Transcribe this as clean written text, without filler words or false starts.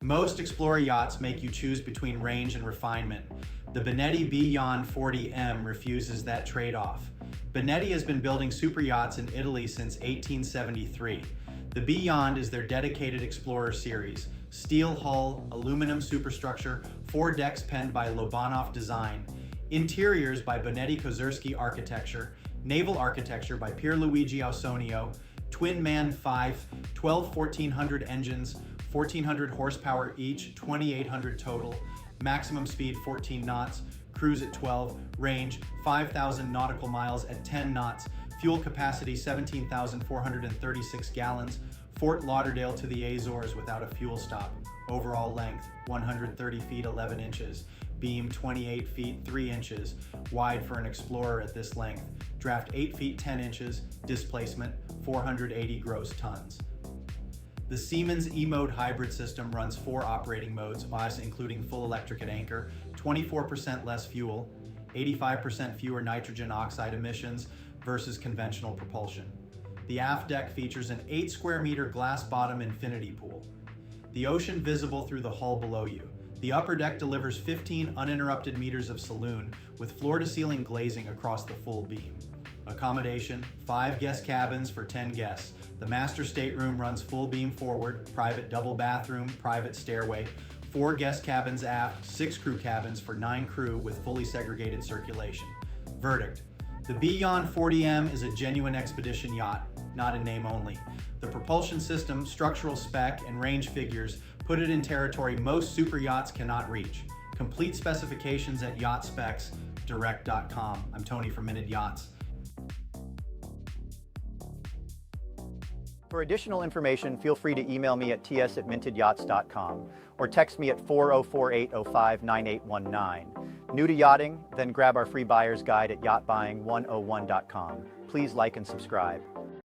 Most Explorer yachts make you choose between range and refinement. The Benetti B.Yond 40M refuses that trade-off. Benetti has been building super yachts in Italy since 1873. The B.Yond is their dedicated Explorer series. Steel hull, aluminum superstructure, 4 decks penned by Lobanov Design, interiors by Benetti Kozerski Architecture, naval architecture by Pierluigi Ausonio, twin-man 12 1400 engines, 1400 horsepower each, 2800 total, maximum speed 14 knots, cruise at 12, range 5,000 nautical miles at 10 knots, fuel capacity 17,436 gallons, Fort Lauderdale to the Azores without a fuel stop, overall length 130 feet 11 inches, beam 28 feet 3 inches, wide for an Explorer at this length, draft 8 feet 10 inches, displacement 480 gross tons. The Siemens E-Mode hybrid system runs 4 operating modes, including full electric at anchor, 24% less fuel, 85% fewer nitrogen oxide emissions versus conventional propulsion. The aft deck features an 8 square meter glass bottom infinity pool. The ocean visible through the hull below you. The upper deck delivers 15 uninterrupted meters of saloon with floor-to-ceiling glazing across the full beam. Accommodation, 5 guest cabins for 10 guests. The master stateroom runs full beam forward, private double bathroom, private stairway, 4 guest cabins aft, 6 crew cabins for 9 crew with fully segregated circulation. Verdict: the B.Yond 40M is a genuine expedition yacht, not in name only. The propulsion system, structural spec, and range figures put it in territory most super yachts cannot reach. Complete specifications at yachtspecsdirect.com. I'm Tony from Minted Yachts. For additional information, feel free to email me at ts@mintedyachts.com or text me at 404-805-9819. New to yachting? Then grab our free buyer's guide at yachtbuying101.com. Please like and subscribe.